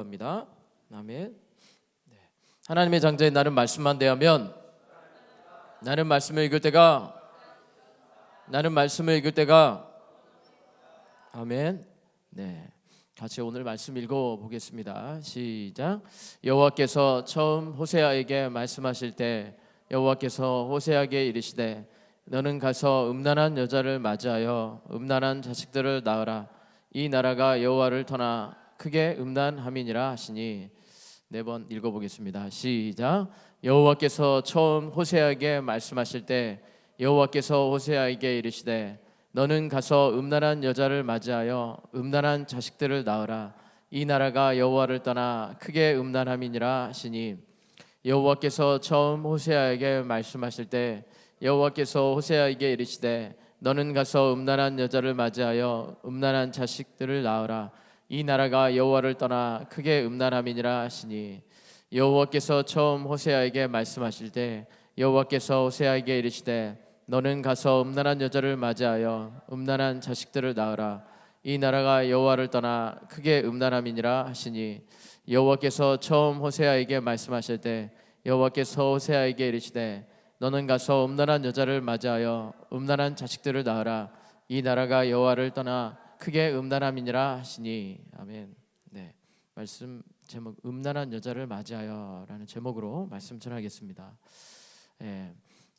합니다. 아멘. 하나님의 장자인 나는 말씀만 대하면 나는 말씀을 읽을 때가 아멘. 네. 같이 오늘 말씀 읽어 보겠습니다. 시작. 여호와께서 처음 호세아에게 말씀하실 때 여호와께서 호세아에게 이르시되 너는 가서 음란한 여자를 맞이하여 음란한 자식들을 낳으라. 이 나라가 여호와를 떠나 크게 음란함이니라 하시니. 네 번 읽어 보겠습니다. 시작. 여호와께서 처음 호세아에게 말씀하실 때 여호와께서 호세아에게 이르시되 너는 가서 음란한 여자를 맞이하여 음란한 자식들을 낳으라. 이 나라가 여호와를 떠나 크게 음란함이니라 하시니. 여호와께서 처음 호세아에게 말씀하실 때 여호와께서 호세아에게 이르시되 너는 가서 음란한 여자를 맞이하여 음란한 자식들을 낳으라. 이 나라가 여호와를 떠나 크게 음란함이니라 하시니. 여호와께서 처음 호세아에게 말씀하실 때 여호와께서 호세아에게 이르시되 너는 가서 음란한 여자를 맞이하여 음란한 자식들을 낳으라. 이 나라가 여호와를 떠나 크게 음란함이니라 하시니. 여호와께서 처음 호세아에게 말씀하실 때 여호와께서 호세아에게 이르시되 너는 가서 음란한 여자를 맞이하여 음란한 자식들을 낳으라. 이 나라가 여호와를 떠나 크게 음란함이니라 하시니. 아멘. 네, 말씀 제목 음란한 여자를 맞이하여라는 제목으로 말씀 전하겠습니다.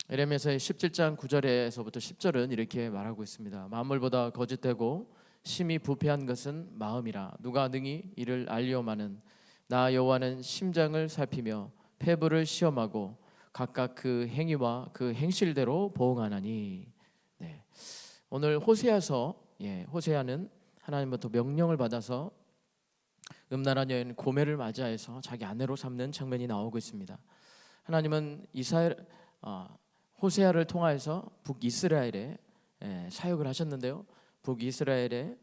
에레미야서의 17장 9절에서부터 10절은 이렇게 말하고 있습니다. 만물보다 거짓되고 심히 부패한 것은 마음이라. 누가 능히 이를 알리오마는. 나 여호와는 심장을 살피며 폐부를 시험하고 각각 그 행위와 그 행실대로 보응하나니. 네. 오늘 호세아서 호세아는 하나님부터 명령을 받아서 음란한 여인 고멜을 맞이해서 자기 아내로 삼는 장면이 나오고 있습니다. 하나님은 호세아를 통하여서 북이스라엘에 사역을 하셨는데요. 북이스라엘의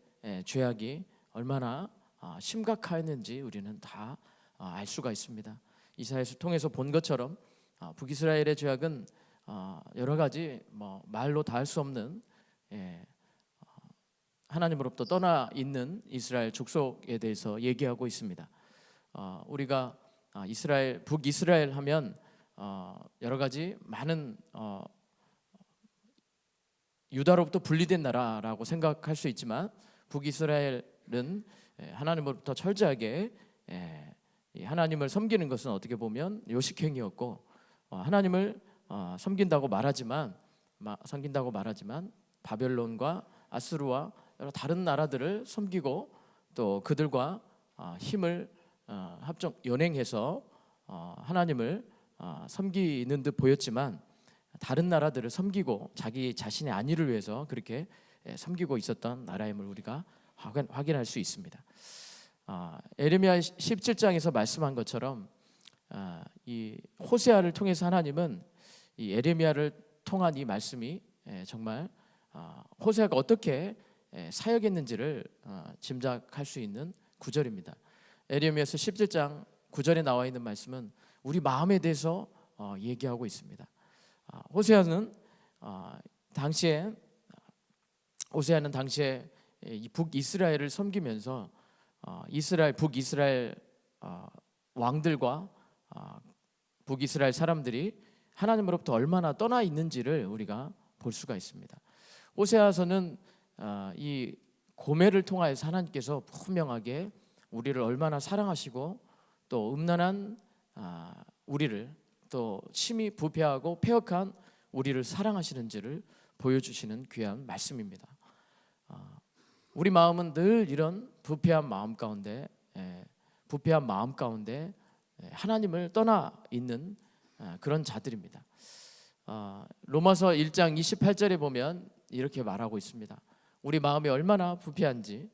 죄악이 얼마나 심각했는지 우리는 다 알 수가 있습니다. 이사야를 통해서 본 것처럼 북이스라엘의 죄악은 여러 가지 말로 다 할 수 없는 하나님으로부터 떠나 있는 이스라엘 족속에 대해서 얘기하고 있습니다. 우리가 북이스라엘 하면 여러 가지 많은 유다로부터 분리된 나라라고 생각할 수 있지만 북이스라엘은 하나님으로부터 철저하게 하나님을 섬기는 것은 어떻게 보면 요식행위였고 하나님을 섬긴다고 말하지만 바벨론과 아수르와 여러 다른 나라들을 섬기고 또 그들과 힘을 연행해서 하나님을 섬기는 듯 보였지만 다른 나라들을 섬기고 자기 자신의 안위를 위해서 그렇게 섬기고 있었던 나라임을 우리가 확인할 수 있습니다. 에레미야 17장에서 말씀한 것처럼 이 호세아를 통해서 하나님은 이 에레미야를 통한 이 말씀이 정말 호세아가 어떻게 사역했는지를 짐작할 수 있는 구절입니다. 에레미야서 17장 9절에 나와 있는 말씀은 우리 마음에 대해서 얘기하고 있습니다. 호세아는 당시에 이 북이스라엘을 섬기면서 북이스라엘 왕들과 북이스라엘 사람들이 하나님으로부터 얼마나 떠나 있는지를 우리가 볼 수가 있습니다. 호세아서는 이 고멜을 통하여서 하나님께서 분명하게 우리를 얼마나 사랑하시고 또 음란한 우리를 또 심히 부패하고 패역한 우리를 사랑하시는지를 보여주시는 귀한 말씀입니다. 우리 마음은 늘 이런 부패한 마음 가운데 하나님을 떠나 있는 그런 자들입니다. 로마서 1장 28절에 보면 이렇게 말하고 있습니다. 우리 마음이 얼마나 부패한지.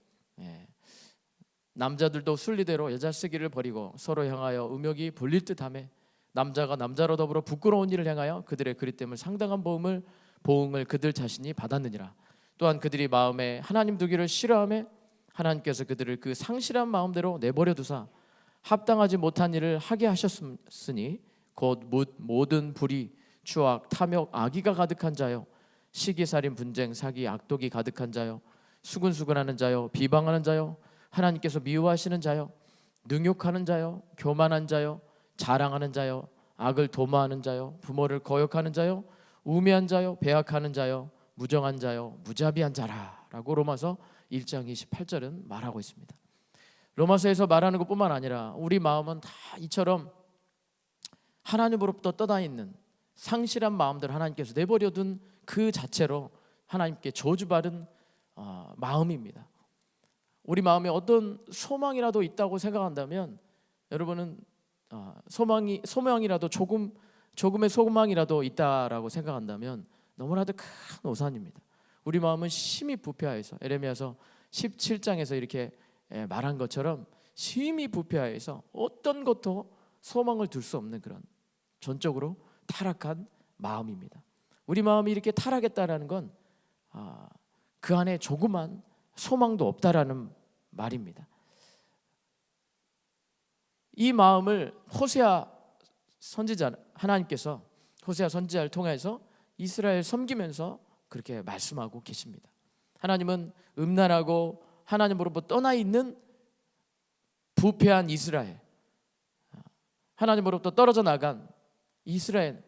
남자들도 순리대로 여자 쓰기를 버리고 서로 향하여 음욕이 불릴 듯하며 남자가 남자로 더불어 부끄러운 일을 행하여 그들의 그릇됨을 상당한 보응을 그들 자신이 받았느니라. 또한 그들이 마음에 하나님 두기를 싫어하며 하나님께서 그들을 그 상실한 마음대로 내버려 두사 합당하지 못한 일을 하게 하셨으니 곧 모든 불의, 추악, 탐욕, 악의가 가득한 자요 시기살인, 분쟁, 사기, 악독이 가득한 자요 수근수근하는 자요 비방하는 자요 하나님께서 미워하시는 자요 능욕하는 자요, 교만한 자요, 자랑하는 자요, 악을 도모하는 자요, 부모를 거역하는 자요, 우매한 자요, 배악하는 자요, 무정한 자요, 무자비한 자라라고 로마서 1장 28절은 말하고 있습니다. 로마서에서 말하는 것뿐만 아니라 우리 마음은 다 이처럼 하나님으로부터 떠나 있는 상실한 마음들 하나님께서 내버려둔 그 자체로 하나님께 저주받은 마음입니다. 우리 마음에 어떤 소망이라도 있다고 생각한다면 여러분은 소망이라도 조금의 소망이라도 있다라고 생각한다면 너무나도 큰 오산입니다. 우리 마음은 심히 부패하여서 에레미야서 17장에서 이렇게 말한 것처럼 심히 부패하여서 어떤 것도 소망을 둘 수 없는 그런 전적으로 타락한 마음입니다. 우리 마음이 이렇게 타락했다라는 건 그 안에 조그만 소망도 없다라는 말입니다. 이 마음을 호세아 선지자 하나님께서 호세아 선지자를 통해서 이스라엘 섬기면서 그렇게 말씀하고 계십니다. 하나님은 음란하고 하나님으로부터 떠나 있는 부패한 이스라엘, 하나님으로부터 떨어져 나간 이스라엘,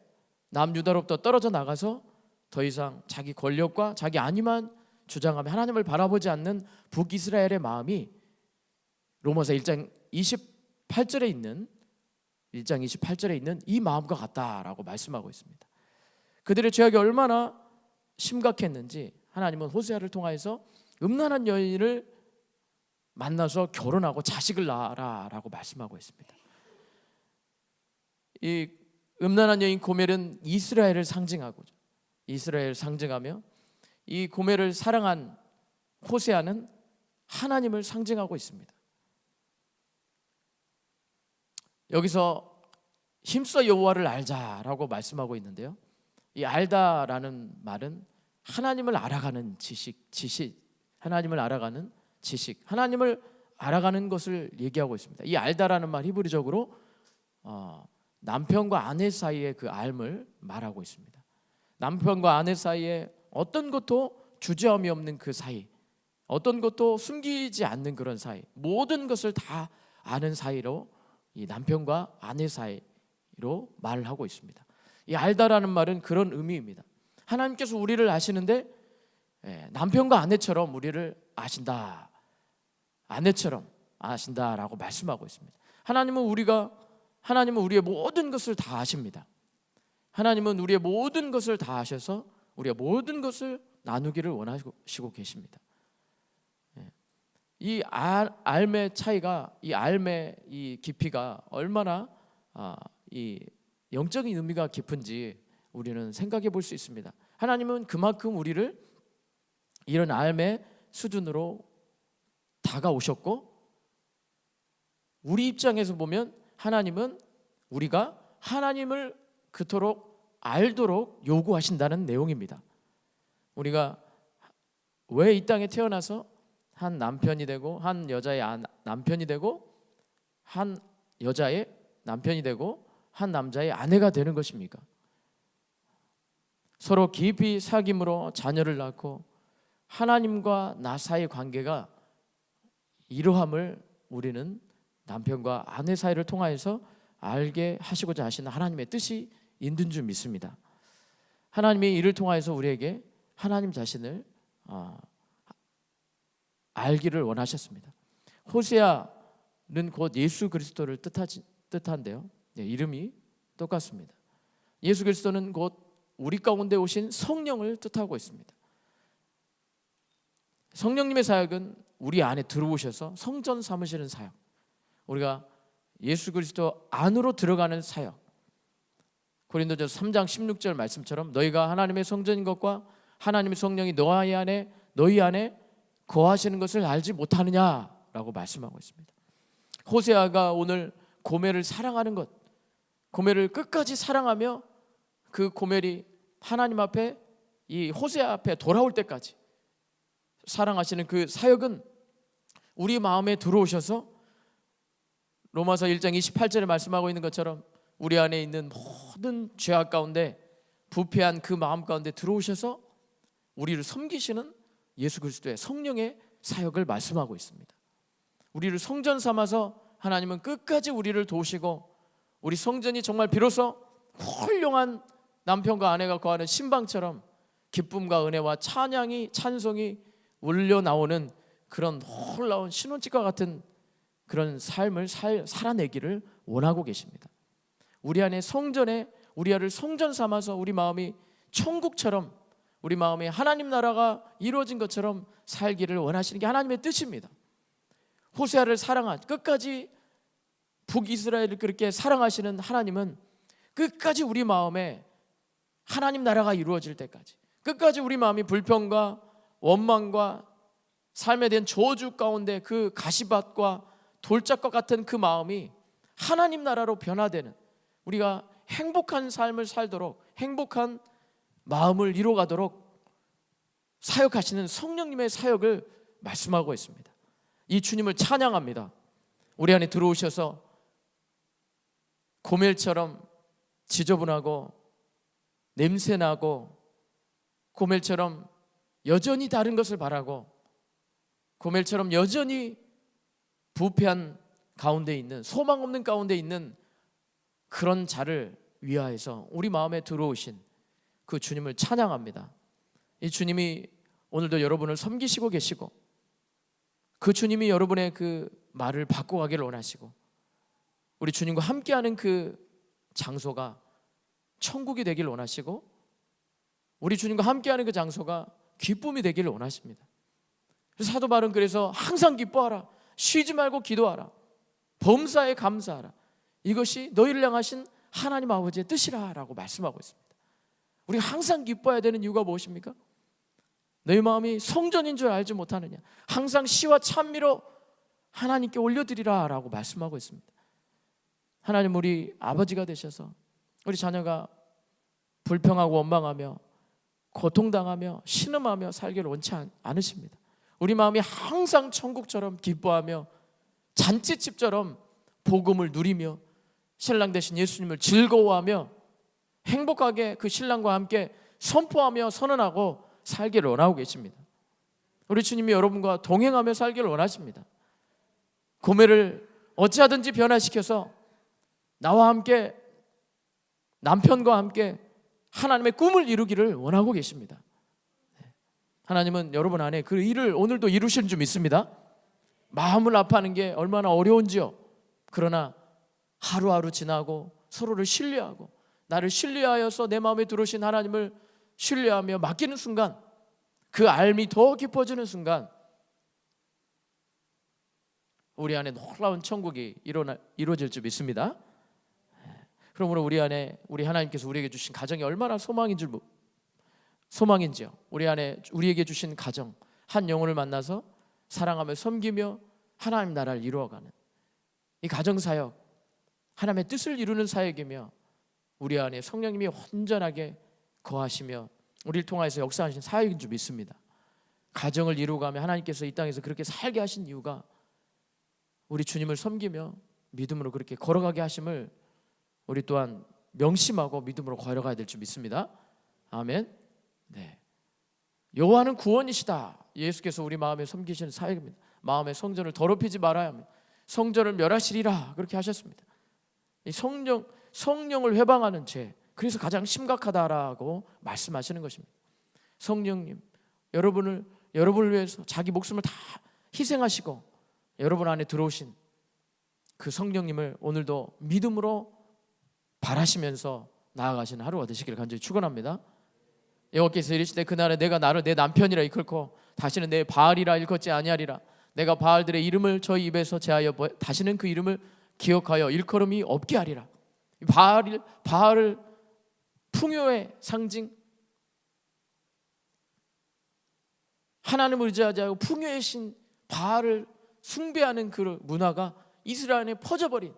남유다로부터 떨어져 나가서 더 이상 자기 권력과 자기 안위만 주장하며 하나님을 바라보지 않는 북이스라엘의 마음이 로마서 1장 28절에 있는 이 마음과 같다라고 말씀하고 있습니다. 그들의 죄악이 얼마나 심각했는지 하나님은 호세아를 통하여서 음란한 여인을 만나서 결혼하고 자식을 낳아라라고 말씀하고 있습니다. 이 음란한 여인 고멜은 이스라엘을 상징하며 이 고멜을 사랑한 호세아는 하나님을 상징하고 있습니다. 여기서 힘써 여호와를 알자라고 말씀하고 있는데요, 이 알다라는 말은 하나님을 알아가는 하나님을 알아가는 것을 얘기하고 있습니다. 이 알다라는 말 히브리적으로 남편과 아내 사이의 그 알을 말하고 있습니다. 남편과 아내 사이에 어떤 것도 주저함이 없는 그 사이, 어떤 것도 숨기지 않는 그런 사이, 모든 것을 다 아는 사이로 이 남편과 아내 사이로 말을 하고 있습니다. 이 알다라는 말은 그런 의미입니다. 하나님께서 우리를 아시는데 남편과 아내처럼 우리를 아신다, 아내처럼 아신다라고 말씀하고 있습니다. 하나님은 우리의 모든 것을 다 아십니다. 하나님은 우리의 모든 것을 다 아셔서 우리가 모든 것을 나누기를 원하시고 계십니다. 이 알의 차이가, 이 알의 이 깊이가 얼마나 이 영적인 의미가 깊은지 우리는 생각해 볼 수 있습니다. 하나님은 그만큼 우리를 이런 알의 수준으로 다가오셨고, 우리 입장에서 보면 하나님은 우리가 하나님을 그토록 알도록 요구하신다는 내용입니다. 우리가 왜 이 땅에 태어나서 한 남편이 되고 한 여자의 남편이 되고 한 여자의 남편이 되고 한 남자의 아내가 되는 것입니까? 서로 깊이 사귐으로 자녀를 낳고 하나님과 나 사이의 관계가 이러함을 우리는 남편과 아내 사이를 통하여서 알게 하시고자 하시는 하나님의 뜻이 있는 줄 믿습니다. 하나님이 이를 통하여서 우리에게 하나님 자신을 알기를 원하셨습니다. 호세아는 곧 예수 그리스도를 뜻한데요, 이름이 똑같습니다. 예수 그리스도는 곧 우리 가운데 오신 성령을 뜻하고 있습니다. 성령님의 사역은 우리 안에 들어오셔서 성전 삼으시는 사역, 우리가 예수 그리스도 안으로 들어가는 사역, 고린도전서 3장 16절 말씀처럼 너희가 하나님의 성전인 것과 하나님의 성령이 너희 안에 거하시는 것을 알지 못하느냐라고 말씀하고 있습니다. 호세아가 오늘 고멜을 사랑하는 것, 고멜을 끝까지 사랑하며 그 고멜이 하나님 앞에, 이 호세아 앞에 돌아올 때까지 사랑하시는 그 사역은 우리 마음에 들어오셔서 로마서 1장 28절에 말씀하고 있는 것처럼 우리 안에 있는 모든 죄악 가운데, 부패한 그 마음 가운데 들어오셔서 우리를 섬기시는 예수 그리스도의 성령의 사역을 말씀하고 있습니다. 우리를 성전 삼아서 하나님은 끝까지 우리를 도우시고 우리 성전이 정말 비로소 훌륭한 남편과 아내가 거하는 신방처럼 기쁨과 은혜와 찬양이 찬송이 울려 나오는 그런 놀라운 신혼집과 같은 그런 삶을 살아내기를 원하고 계십니다. 우리 안에 성전에 우리를 성전 삼아서 우리 마음이 천국처럼 우리 마음에 하나님 나라가 이루어진 것처럼 살기를 원하시는 게 하나님의 뜻입니다. 호세아를 끝까지 북이스라엘을 그렇게 사랑하시는 하나님은 끝까지 우리 마음에 하나님 나라가 이루어질 때까지, 끝까지 우리 마음이 불평과 원망과 삶에 대한 저주 가운데 그 가시밭과 돌짝과 같은 그 마음이 하나님 나라로 변화되는, 우리가 행복한 삶을 살도록, 행복한 마음을 이루어가도록 사역하시는 성령님의 사역을 말씀하고 있습니다. 이 주님을 찬양합니다. 우리 안에 들어오셔서 고멜처럼 지저분하고 냄새나고 고멜처럼 여전히 다른 것을 바라고 고멜처럼 여전히 부패한 가운데 있는, 소망 없는 가운데 있는 그런 자를 위하여서 우리 마음에 들어오신 그 주님을 찬양합니다. 이 주님이 오늘도 여러분을 섬기시고 계시고, 그 주님이 여러분의 그 말을 바꿔가기를 원하시고, 우리 주님과 함께하는 그 장소가 천국이 되기를 원하시고, 우리 주님과 함께하는 그 장소가 기쁨이 되기를 원하십니다. 그래서 사도 바울은 그래서 항상 기뻐하라, 쉬지 말고 기도하라, 범사에 감사하라, 이것이 너희를 향하신 하나님 아버지의 뜻이라 라고 말씀하고 있습니다. 우리가 항상 기뻐해야 되는 이유가 무엇입니까? 너희 마음이 성전인 줄 알지 못하느냐, 항상 시와 찬미로 하나님께 올려드리라 라고 말씀하고 있습니다. 하나님, 우리 아버지가 되셔서 우리 자녀가 불평하고 원망하며 고통당하며 신음하며 살기를 원치 않으십니다. 우리 마음이 항상 천국처럼 기뻐하며 잔치집처럼 복음을 누리며 신랑 되신 예수님을 즐거워하며 행복하게 그 신랑과 함께 선포하며 선언하고 살기를 원하고 계십니다. 우리 주님이 여러분과 동행하며 살기를 원하십니다. 고멜을 어찌하든지 변화시켜서 나와 함께, 남편과 함께 하나님의 꿈을 이루기를 원하고 계십니다. 하나님은 여러분 안에 그 일을 오늘도 이루시는 줄 믿습니다. 마음을 아파하는 게 얼마나 어려운지요. 그러나 하루하루 지나고 서로를 신뢰하고, 나를 신뢰하여서 내 마음에 들어오신 하나님을 신뢰하며 맡기는 순간, 그 알미 더 깊어지는 순간 우리 안에 놀라운 천국이 이루어질 줄 믿습니다. 그러므로 우리 안에, 우리 하나님께서 우리에게 주신 가정이 얼마나 소망인지요. 우리 안에 우리에게 주신 가정, 한 영혼을 만나서 사랑하며 섬기며 하나님 나라를 이루어가는 이 가정사역, 하나님의 뜻을 이루는 사역이며, 우리 안에 성령님이 온전하게 거하시며 우리를 통하여서 역사하신 사역인 줄 믿습니다. 가정을 이루어가며 하나님께서 이 땅에서 그렇게 살게 하신 이유가 우리 주님을 섬기며 믿음으로 그렇게 걸어가게 하심을 우리 또한 명심하고 믿음으로 걸어가야 될 줄 믿습니다. 아멘. 네. 여호와는 구원이시다. 예수께서 우리 마음에 섬기시는 사역입니다. 마음의 성전을 더럽히지 말아야 합니다. 성전을 멸하시리라 그렇게 하셨습니다. 이 성령을 회방하는 죄, 그래서 가장 심각하다라고 말씀하시는 것입니다. 성령님, 여러분을 위해서 자기 목숨을 다 희생하시고 여러분 안에 들어오신 그 성령님을 오늘도 믿음으로 바라시면서 나아가시는 하루가 되시기를 간절히 축원합니다. 여호와께서 이르시되 그날에 내가 나를 내 남편이라 일컬고 다시는 내 바알이라 일컫지 아니하리라. 내가 바알들의 이름을 저희 입에서 제하여 다시는 그 이름을 기억하여 일컬음이 없게 하리라. 바알을 풍요의 상징, 하나님을 의지하지 않고 풍요의 신 바알을 숭배하는 그 문화가 이스라엘에 퍼져버린,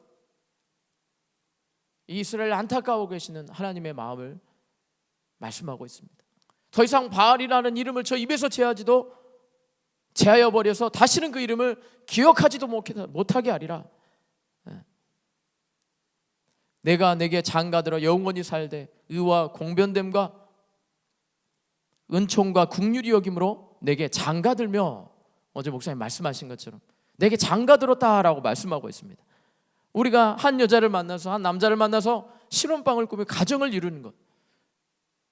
이스라엘 안타까워 계시는 하나님의 마음을 말씀하고 있습니다. 더 이상 바알이라는 이름을 저 입에서 제하여 버려서 다시는 그 이름을 기억하지도 못하게 하리라. 내가 내게 장가들어 영원히 살되 의와 공변됨과 은총과 긍휼이 여김으로 내게 장가들며, 어제 목사님 말씀하신 것처럼 내게 장가들었다라고 말씀하고 있습니다. 우리가 한 여자를 만나서, 한 남자를 만나서 신혼방을 꾸며 가정을 이루는 것,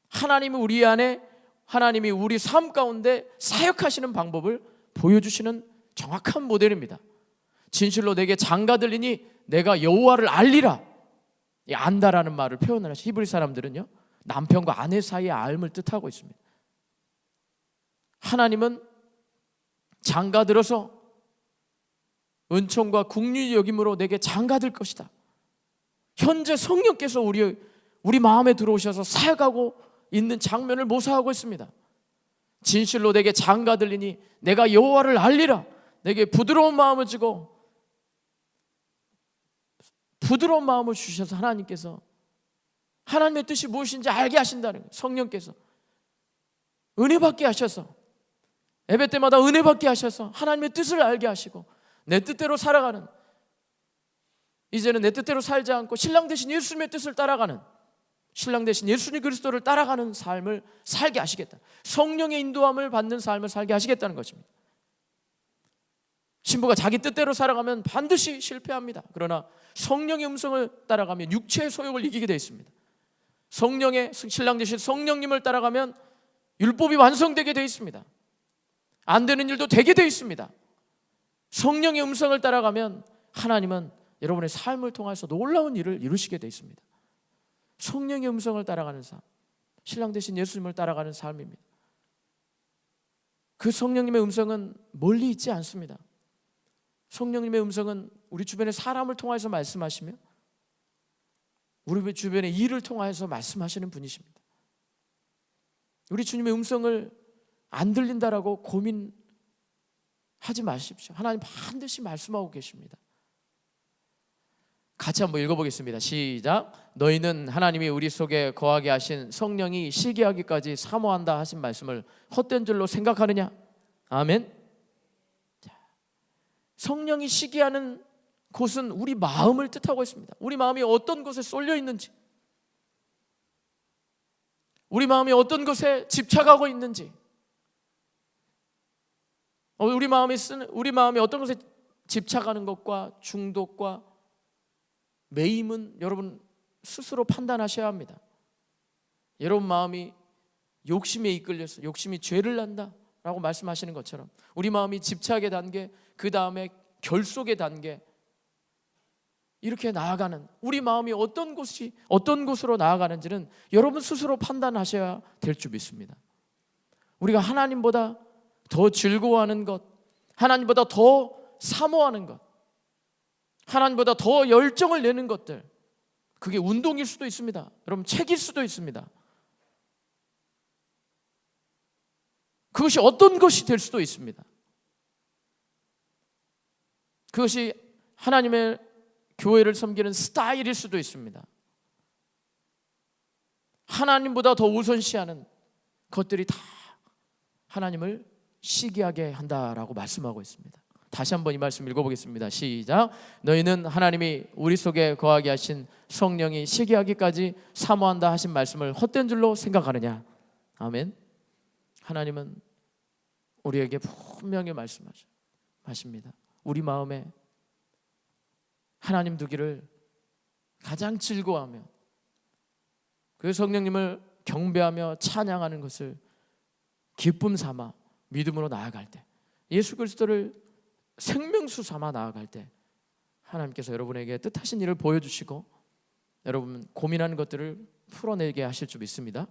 하나님이 우리 안에, 하나님이 우리 삶 가운데 사역하시는 방법을 보여주시는 정확한 모델입니다. 진실로 내게 장가 들리니 내가 여호와를 알리라. 이 안다라는 말을 표현을 하시. 히브리 사람들은요, 남편과 아내 사이의 알을 뜻하고 있습니다. 하나님은 장가 들어서 은총과 긍휼히 여김으로 내게 장가 들 것이다. 현재 성령께서 우리 마음에 들어오셔서 사역하고 있는 장면을 모사하고 있습니다. 진실로 내게 장가 들리니 내가 여호와를 알리라. 내게 부드러운 마음을 주고 부드러운 마음을 주셔서 하나님께서 하나님의 뜻이 무엇인지 알게 하신다는 거예요. 성령께서 은혜 받게 하셔서, 예배 때마다 은혜 받게 하셔서 하나님의 뜻을 알게 하시고, 내 뜻대로 살아가는, 이제는 내 뜻대로 살지 않고 신랑 대신 예수님의 뜻을 따라가는, 신랑 대신 예수님 그리스도를 따라가는 삶을 살게 하시겠다. 성령의 인도함을 받는 삶을 살게 하시겠다는 것입니다. 신부가 자기 뜻대로 살아가면 반드시 실패합니다. 그러나 성령의 음성을 따라가면 육체의 소욕을 이기게 되어 있습니다. 성령의, 신랑 대신 성령님을 따라가면 율법이 완성되게 되어 있습니다. 안 되는 일도 되게 되어 있습니다. 성령의 음성을 따라가면 하나님은 여러분의 삶을 통해서 놀라운 일을 이루시게 되어 있습니다. 성령의 음성을 따라가는 삶, 신랑 대신 예수님을 따라가는 삶입니다. 그 성령님의 음성은 멀리 있지 않습니다. 성령님의 음성은 우리 주변의 사람을 통해서 말씀하시며 우리 주변의 일을 통해서 말씀하시는 분이십니다. 우리 주님의 음성을 안 들린다라고 고민하지 마십시오. 하나님 반드시 말씀하고 계십니다. 같이 한번 읽어보겠습니다. 시작. 너희는 하나님이 우리 속에 거하게 하신 성령이 시기하기까지 사모한다 하신 말씀을 헛된 줄로 생각하느냐? 아멘. 성령이 시기하는 곳은 우리 마음을 뜻하고 있습니다. 우리 마음이 어떤 곳에 쏠려 있는지, 우리 마음이 어떤 곳에 집착하고 있는지, 우리 마음이 어떤 곳에 집착하는 것과 중독과 매임은 여러분 스스로 판단하셔야 합니다. 여러분 마음이 욕심에 이끌려서 욕심이 죄를 난다 라고 말씀하시는 것처럼 우리 마음이 집착의 단계, 그 다음에 결속의 단계, 이렇게 나아가는, 우리 마음이 어떤 곳으로 나아가는지는 여러분 스스로 판단하셔야 될 줄 믿습니다. 우리가 하나님보다 더 즐거워하는 것, 하나님보다 더 사모하는 것, 하나님보다 더 열정을 내는 것들, 그게 운동일 수도 있습니다. 여러분 책일 수도 있습니다. 그것이 어떤 것이 될 수도 있습니다. 그것이 하나님의 교회를 섬기는 스타일일 수도 있습니다. 하나님보다 더 우선시하는 것들이 다 하나님을 시기하게 한다라고 말씀하고 있습니다. 다시 한번 이 말씀 읽어보겠습니다. 시작. 너희는 하나님이 우리 속에 거하게 하신 성령이 시기하기까지 사모한다 하신 말씀을 헛된 줄로 생각하느냐? 아멘. 하나님은 우리에게 분명히 말씀하십니다. 우리 마음에 하나님 두기를 가장 즐거워하며 그 성령님을 경배하며 찬양하는 것을 기쁨 삼아 믿음으로 나아갈 때, 예수 그리스도를 생명수 삼아 나아갈 때 하나님께서 여러분에게 뜻하신 일을 보여주시고 여러분 고민하는 것들을 풀어내게 하실 줄 믿습니다.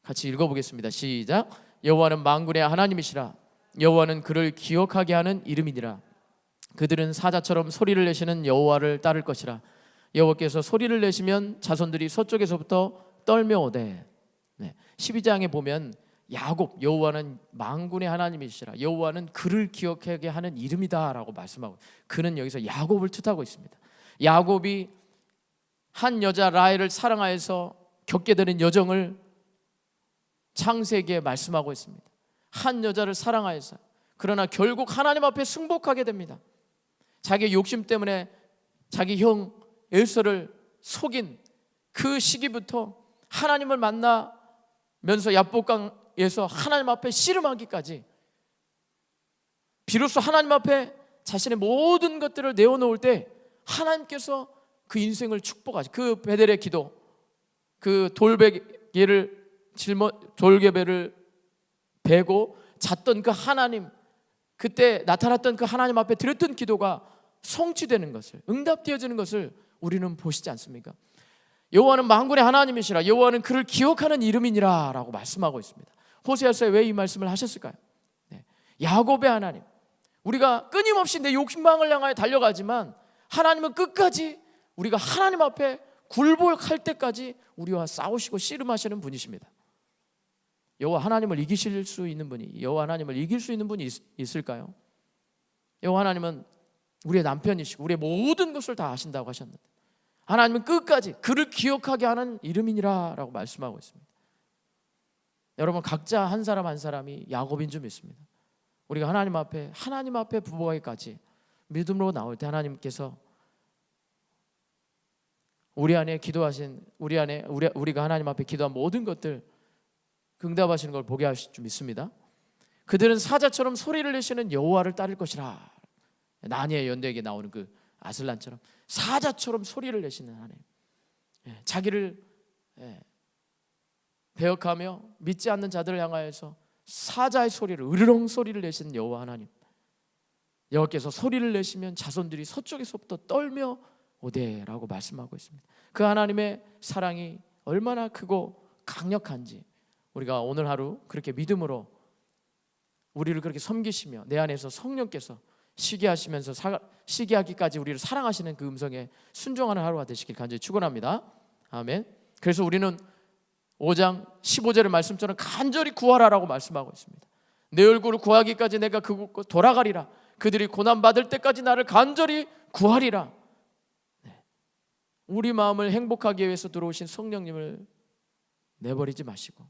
같이 읽어보겠습니다. 시작. 여호와는 만군의 하나님이시라. 여호와는 그를 기억하게 하는 이름이니라. 그들은 사자처럼 소리를 내시는 여호와를 따를 것이라. 여호와께서 소리를 내시면 자손들이 서쪽에서부터 떨며 오되. 12장에 보면 야곱, 여호와는 만군의 하나님이시라. 여호와는 그를 기억하게 하는 이름이다라고 말씀하고, 그는 여기서 야곱을 뜻하고 있습니다. 야곱이 한 여자 라헬을 사랑하여서 겪게 되는 여정을 창세기에 말씀하고 있습니다. 한 여자를 사랑하여서, 그러나 결국 하나님 앞에 승복하게 됩니다. 자기 욕심 때문에 자기 형 에서를 속인 그 시기부터 하나님을 만나면서 야복강에서 하나님 앞에 씨름하기까지, 비로소 하나님 앞에 자신의 모든 것들을 내어놓을 때 하나님께서 그 인생을 축복하시. 그 베델의 기도, 그 돌베개를 돌개배를 베고 잤던 그 하나님, 그때 나타났던 그 하나님 앞에 드렸던 기도가 성취되는 것을, 응답되어지는 것을 우리는 보시지 않습니까? 여호와는 만군의 하나님이시라, 여호와는 그를 기억하는 이름이니라 라고 말씀하고 있습니다. 호세아서에 왜 이 말씀을 하셨을까요? 야곱의 하나님, 우리가 끊임없이 내 욕망을 향하여 달려가지만 하나님은 끝까지 우리가 하나님 앞에 굴복할 때까지 우리와 싸우시고 씨름하시는 분이십니다. 여호와 하나님을 이기실 수 있는 분이, 여호와 하나님을 이길 수 있는 분이 있을까요? 여호와 하나님은 우리의 남편이시고 우리의 모든 것을 다 아신다고 하셨는데 하나님은 끝까지 그를 기억하게 하는 이름이니라 라고 말씀하고 있습니다. 여러분, 각자 한 사람 한 사람이 야곱인 줄 믿습니다. 우리가 하나님 앞에 부부하기까지 믿음으로 나올 때 하나님께서 우리 안에 기도하신, 우리가 하나님 앞에 기도한 모든 것들 응답하시는 걸 보게 하실 줄 믿습니다. 그들은 사자처럼 소리를 내시는 여호와를 따를 것이라. 나니의 연대에게 나오는 그 아슬란처럼 사자처럼 소리를 내시는 하나님, 자기를 배역하며 믿지 않는 자들을 향하여서 사자의 소리를, 으르렁 소리를 내시는 여호와 하나님, 여호와께서 소리를 내시면 자손들이 서쪽에서부터 떨며 오되라고 말씀하고 있습니다. 그 하나님의 사랑이 얼마나 크고 강력한지 우리가 오늘 하루 그렇게 믿음으로 우리를 그렇게 섬기시며 내 안에서 성령께서 시기하시면서 시기하기까지 우리를 사랑하시는 그 음성에 순종하는 하루가 되시길 간절히 축원합니다. 아멘. 그래서 우리는 5장 15절의 말씀처럼 간절히 구하라라고 말씀하고 있습니다. 내 얼굴을 구하기까지 내가 그곳 돌아가리라. 그들이 고난받을 때까지 나를 간절히 구하리라. 우리 마음을 행복하기 위해서 들어오신 성령님을 내버리지 마시고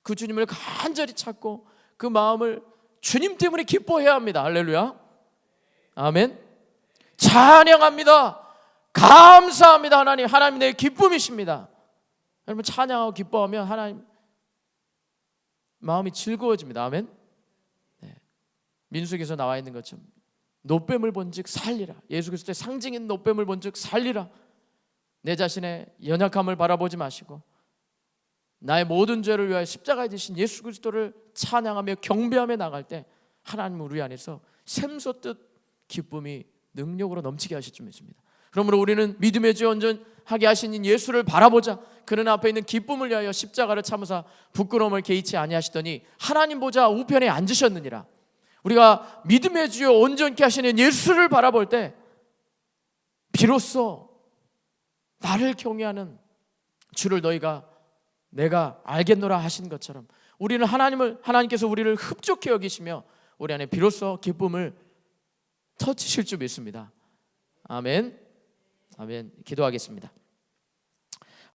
그 주님을 간절히 찾고 그 마음을 주님 때문에 기뻐해야 합니다. 할렐루야. 아멘. 찬양합니다. 감사합니다. 하나님 내 기쁨이십니다. 여러분, 찬양하고 기뻐하면 하나님 마음이 즐거워집니다. 아멘. 민수기에서 나와 있는 것처럼 노뱀을 본즉 살리라. 예수 그리스도의 상징인 노뱀을 본즉 살리라. 내 자신의 연약함을 바라보지 마시고 나의 모든 죄를 위하여 십자가에 지신 예수 그리스도를 찬양하며 경배하며 나갈 때 하나님은 우리 안에서 샘솟듯 기쁨이 능력으로 넘치게 하실 줄 믿습니다. 그러므로 우리는 믿음의 주 온전하게 하신 예수를 바라보자. 그는 앞에 있는 기쁨을 위하여 십자가를 참으사 부끄러움을 개의치 아니하시더니 하나님 보좌 우편에 앉으셨느니라. 우리가 믿음의 주여 온전케 하시는 예수를 바라볼 때 비로소 나를 경외하는 주를 내가 알겠노라 하신 것처럼 우리는 하나님께서 우리를 흡족히 여기시며 우리 안에 비로소 기쁨을 터치실 줄 믿습니다. 아멘. 아멘. 기도하겠습니다.